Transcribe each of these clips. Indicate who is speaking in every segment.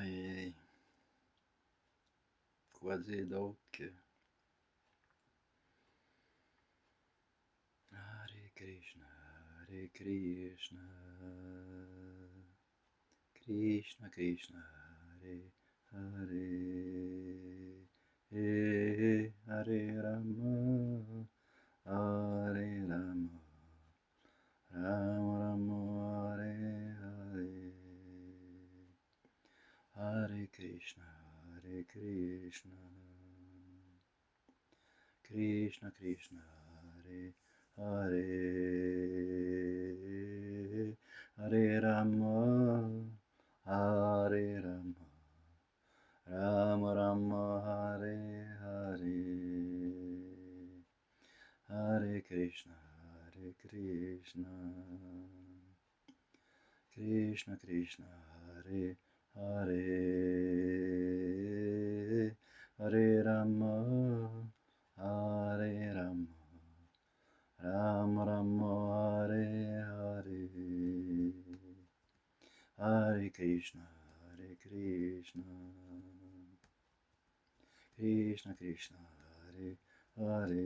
Speaker 1: Ai, quasi doc. Hare Krishna, Hare Krishna, Krishna Krishna, Hare Hare, Hare Rama, Hare Rama, Rama Rama, Hare Hare, Hare Krishna, Hare Krishna, Krishna Krishna, Hare Hare, Hare Rama, Hare Rama, Rama Rama, Hare Hare, Hare Krishna, Hare Krishna, Krishna Krishna, Hare Hare, Hare Rama, Hare Rama, Rama Rama, Hare Hare, Hare Krishna, Hare Krishna, Krishna Krishna, Hare Hare,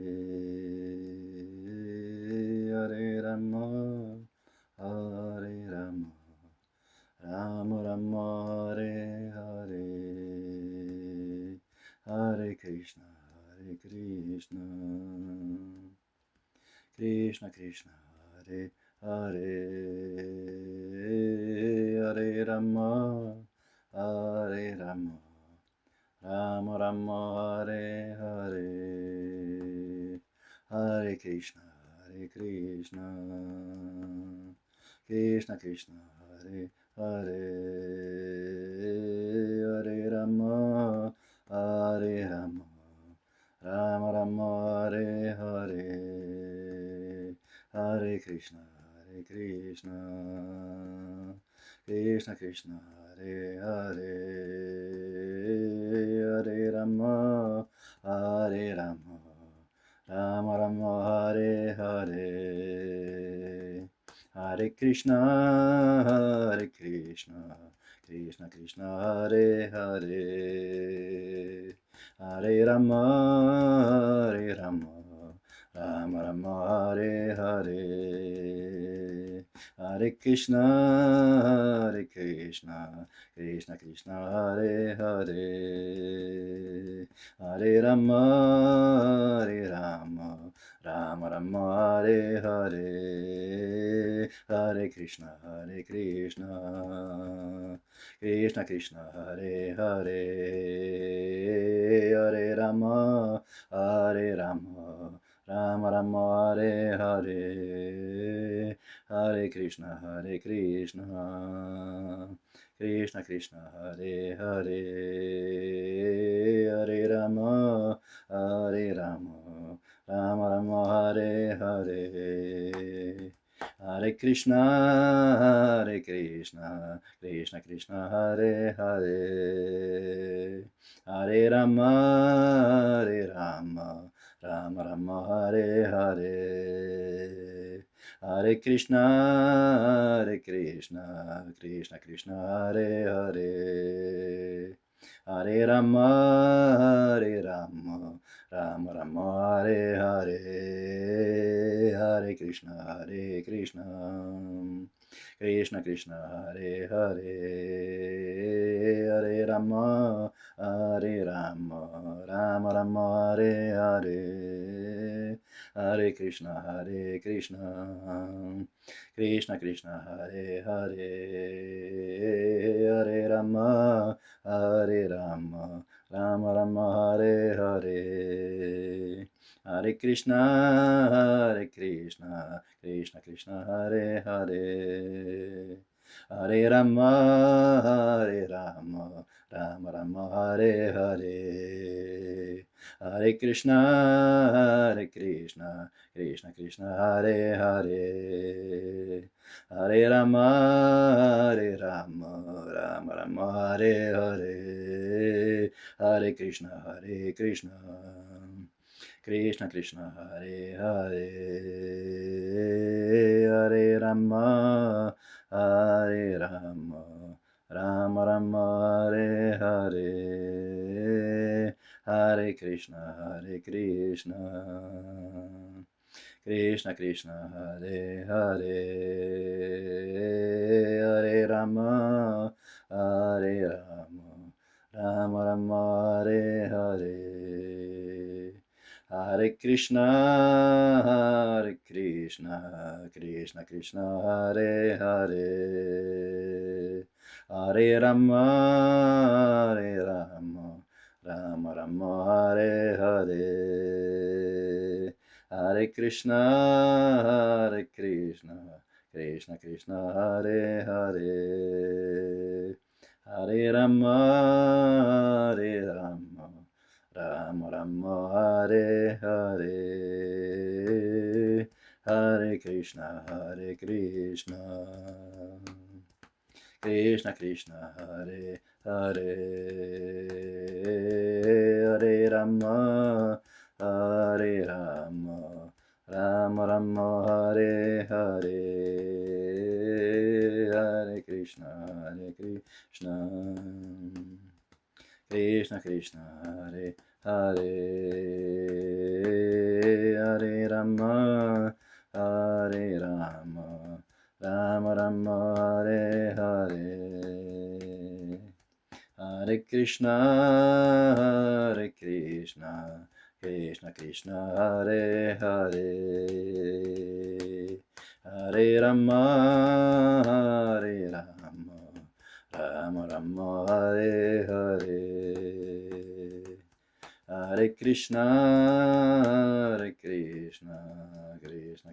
Speaker 1: Hare Rama, Hare Rama, Rama Rama, Hare Hare, Hare Krishna, Hare Krishna, Krishna Krishna, Hare Hare, Hare Rama, Hare Rama, Rama Rama, Hare Hare, Hare Krishna, Hare Krishna, Krishna Krishna, Hare Hare, Hare Rama, Hare Rama, Rama Rama, Hare Hare, Hare Krishna, Hare Krishna, Krishna Krishna, Hare Hare, Hare Rama, Hare Rama, Rama Rama, Hare Hare, Hare Krishna, Hare Krishna, Krishna Krishna, Hare Hare, Hare Rama, Hare Rama, Rama Rama, Hare Hare, Hare Krishna, Hare Krishna, Krishna Krishna, Hare Hare, Hare Rama, Hare Rama, Rama Rama, Hare Hare, Hare Krishna, Hare Krishna, Krishna Krishna, Hare Hare, Hare Rama, Hare Rama, Rama Rama, Hare Hare, Hare Krishna, Hare Krishna, Krishna Krishna, Hare Hare, Hare Rama, Hare Rama, Rama Rama, Hare Hare, Hare Krishna, Hare Krishna, Krishna Krishna, Hare Hare, Hare Rama, Hare Rama, Rama Rama, Hare Hare, Hare Krishna, Hare Krishna, Krishna Krishna, Hare Hare, Hare Rama, Hare Rama, Rama Rama, Hare Hare, Hare Krishna, Hare Krishna, Krishna Krishna, Hare Hare, Hare Rama, Hare Rama, Rama Rama, Hare Hare, Hare Krishna, Hare Krishna, Krishna Krishna, Hare Hare, Hare Rama, Hare Rama, Rama Rama, Hare Hare, Hare Krishna, Hare Krishna, Krishna Krishna, Hare Hare, Hare Rama, Hare Rama, Rama Rama, Hare Hare, Hare Krishna, Hare Krishna, Krishna Krishna, Hare Hare, Hare Rama, Hare Rama, Rama Rama, Hare Hare, Hare Krishna, Hare Krishna, Krishna Krishna, Hare Hare, Hare Rama, Hare Rama, Rama Rama, Hare Krishna, Krishna Krishna, Hare Hare, Hare Rama, Hare Rama, Rama Rama, Hare Hare, Hare Krishna, Krishna Krishna, Hare Hare, Hare Rama, Hare Rama, Rama Rama, Hare Hare, Hare Krishna, Krishna Krishna, Hare Hare, Hare Rama, Hare Rama, Rama Rama, Hare Hare, Hare Krishna, Krishna Krishna, Hare Hare, Hare Rama, Hare Rama, Rama Rama, Hare Hare, Hare Krishna, Krishna Krishna, Hare Hare, Hare Rama, Hare Rama, Rama Rama, Hare Hare, Hare Krishna, Krishna Krishna, Hare Hare, Hare Rama, Hare Rama, Rama Rama, Hare Hare, Hare Krishna, Krishna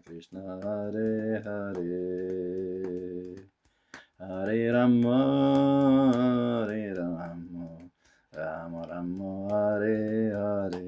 Speaker 1: Krishna, Hare Hare, Hare Rama, Rama Rama, Hare Hare,